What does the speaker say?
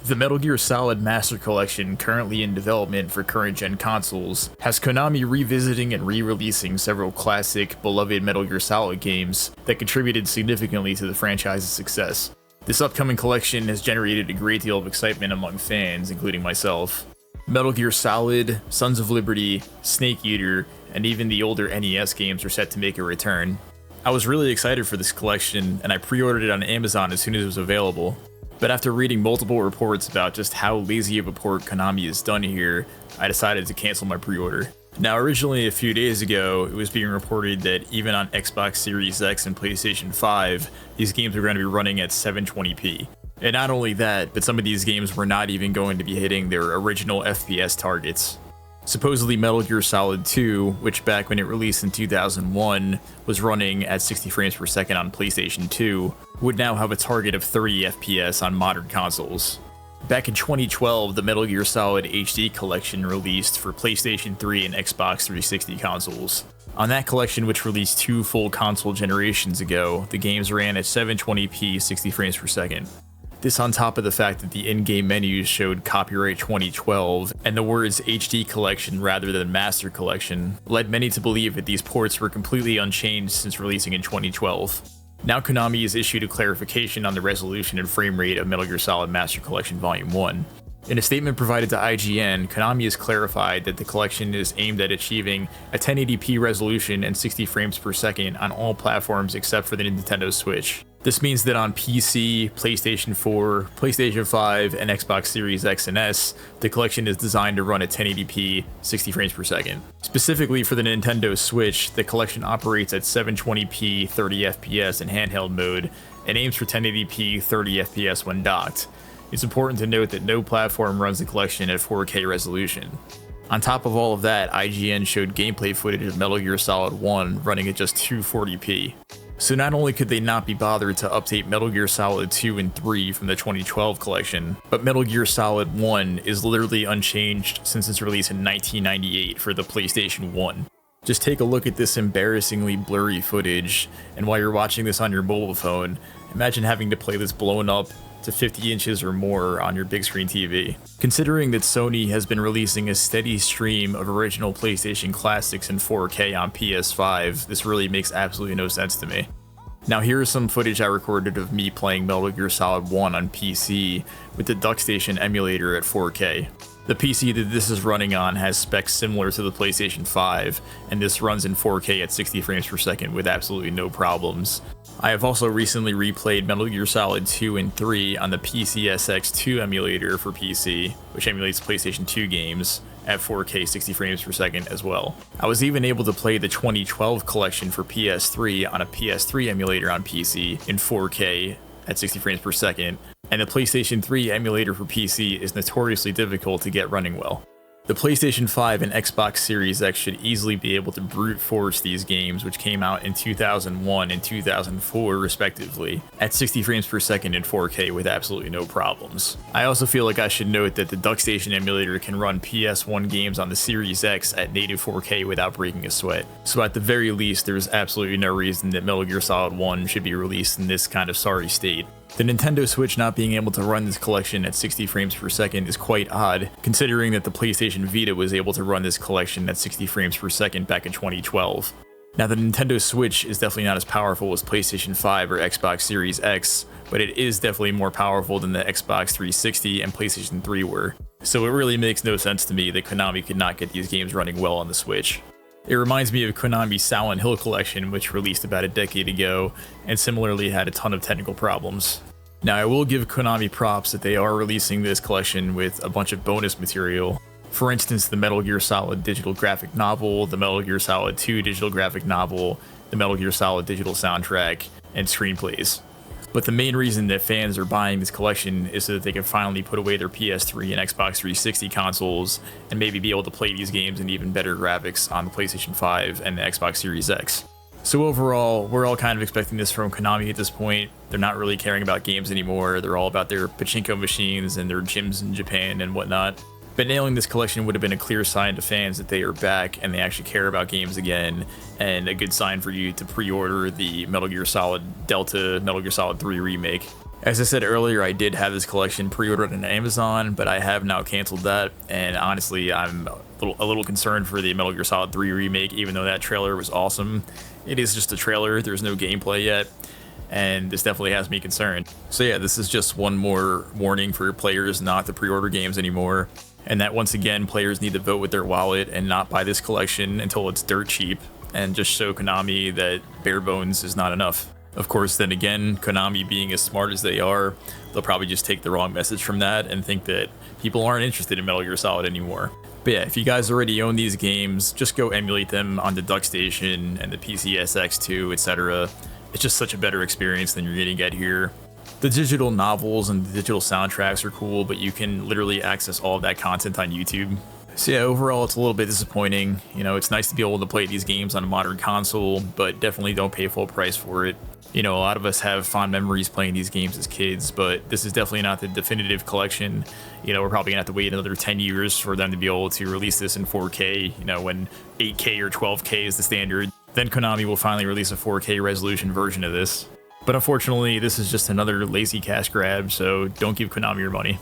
The Metal Gear Solid Master Collection, currently in development for current-gen consoles, has Konami revisiting and re-releasing several classic, beloved Metal Gear Solid games that contributed significantly to the franchise's success. This upcoming collection has generated a great deal of excitement among fans, including myself. Metal Gear Solid, Sons of Liberty, Snake Eater, and even the older NES games are set to make a return. I was really excited for this collection, and I pre-ordered it on Amazon as soon as it was available. But after reading multiple reports about just how lazy of a port Konami has done here, I decided to cancel my pre-order. Now, originally a few days ago, it was being reported that even on Xbox Series X and PlayStation 5, these games were going to be running at 720p. And not only that, but some of these games were not even going to be hitting their original FPS targets. Supposedly Metal Gear Solid 2, which back when it released in 2001 was running at 60 frames per second on PlayStation 2, would now have a target of 30 FPS on modern consoles. Back in 2012, the Metal Gear Solid HD collection released for PlayStation 3 and Xbox 360 consoles. On that collection, which released 2 full console generations ago, the games ran at 720p 60 frames per second. This on top of the fact that the in-game menus showed copyright 2012, and the words HD Collection rather than Master Collection led many to believe that these ports were completely unchanged since releasing in 2012. Now Konami has issued a clarification on the resolution and frame rate of Metal Gear Solid Master Collection Volume 1. In a statement provided to IGN, Konami has clarified that the collection is aimed at achieving a 1080p resolution and 60 frames per second on all platforms except for the Nintendo Switch. This means that on PC, PlayStation 4, PlayStation 5, and Xbox Series X and S, the collection is designed to run at 1080p, 60 frames per second. Specifically for the Nintendo Switch, the collection operates at 720p, 30 FPS in handheld mode, and aims for 1080p, 30 FPS when docked. It's important to note that no platform runs the collection at 4K resolution. On top of all of that, IGN showed gameplay footage of Metal Gear Solid 1 running at just 240p. So not only could they not be bothered to update Metal Gear Solid 2 and 3 from the 2012 collection, but Metal Gear Solid 1 is literally unchanged since its release in 1998 for the PlayStation 1. Just take a look at this embarrassingly blurry footage, and while you're watching this on your mobile phone, imagine having to play this blown up to 50 inches or more on your big screen TV. Considering that Sony has been releasing a steady stream of original PlayStation classics in 4K on PS5, this really makes absolutely no sense to me. Now here is some footage I recorded of me playing Metal Gear Solid 1 on PC with the DuckStation emulator at 4K. The PC that this is running on has specs similar to the PlayStation 5, and this runs in 4K at 60 frames per second with absolutely no problems. I have also recently replayed Metal Gear Solid 2 and 3 on the PCSX2 emulator for PC, which emulates PlayStation 2 games, at 4K 60 frames per second as well. I was even able to play the 2012 collection for PS3 on a PS3 emulator on PC in 4K at 60 frames per second, and the PlayStation 3 emulator for PC is notoriously difficult to get running well. The PlayStation 5 and Xbox Series X should easily be able to brute force these games, which came out in 2001 and 2004 respectively, at 60 frames per second in 4K with absolutely no problems. I also feel like I should note that the DuckStation emulator can run PS1 games on the Series X at native 4K without breaking a sweat. So at the very least, there's absolutely no reason that Metal Gear Solid 1 should be released in this kind of sorry state. The Nintendo Switch not being able to run this collection at 60 frames per second is quite odd, considering that the PlayStation Vita was able to run this collection at 60 frames per second back in 2012. Now the Nintendo Switch is definitely not as powerful as PlayStation 5 or Xbox Series X, but it is definitely more powerful than the Xbox 360 and PlayStation 3 were. So it really makes no sense to me that Konami could not get these games running well on the Switch. It reminds me of Konami's Silent Hill collection, which released about a decade ago, and similarly had a ton of technical problems. Now I will give Konami props that they are releasing this collection with a bunch of bonus material. For instance, the Metal Gear Solid digital graphic novel, the Metal Gear Solid 2 digital graphic novel, the Metal Gear Solid digital soundtrack, and screenplays. But the main reason that fans are buying this collection is so that they can finally put away their PS3 and Xbox 360 consoles and maybe be able to play these games in even better graphics on the PlayStation 5 and the Xbox Series X. So overall, we're all kind of expecting this from Konami at this point. They're not really caring about games anymore. They're all about their pachinko machines and their gyms in Japan and whatnot. But nailing this collection would have been a clear sign to fans that they are back and they actually care about games again, and a good sign for you to pre-order the Metal Gear Solid Delta Metal Gear Solid 3 remake. As I said earlier, I did have this collection pre-ordered on Amazon, but I have now canceled that, and honestly, I'm a little concerned for the Metal Gear Solid 3 remake, even though that trailer was awesome. It is just a trailer, there's no gameplay yet, and this definitely has me concerned. So yeah, this is just one more warning for players not to pre-order games anymore, and that once again, players need to vote with their wallet and not buy this collection until it's dirt cheap, and just show Konami that bare bones is not enough. Of course, then again, Konami being as smart as they are, they'll probably just take the wrong message from that and think that people aren't interested in Metal Gear Solid anymore. But yeah, if you guys already own these games, just go emulate them on the DuckStation and the PCSX2, etc. It's just such a better experience than you're gonna get here. The digital novels and the digital soundtracks are cool, but you can literally access all of that content on YouTube. So yeah, overall it's a little bit disappointing. You know, it's nice to be able to play these games on a modern console, but definitely don't pay full price for it. You know, a lot of us have fond memories playing these games as kids, but this is definitely not the definitive collection. You know, we're probably gonna have to wait another 10 years for them to be able to release this in 4K, you know, when 8K or 12K is the standard. Then Konami will finally release a 4K resolution version of this. But unfortunately, this is just another lazy cash grab, so don't give Konami your money.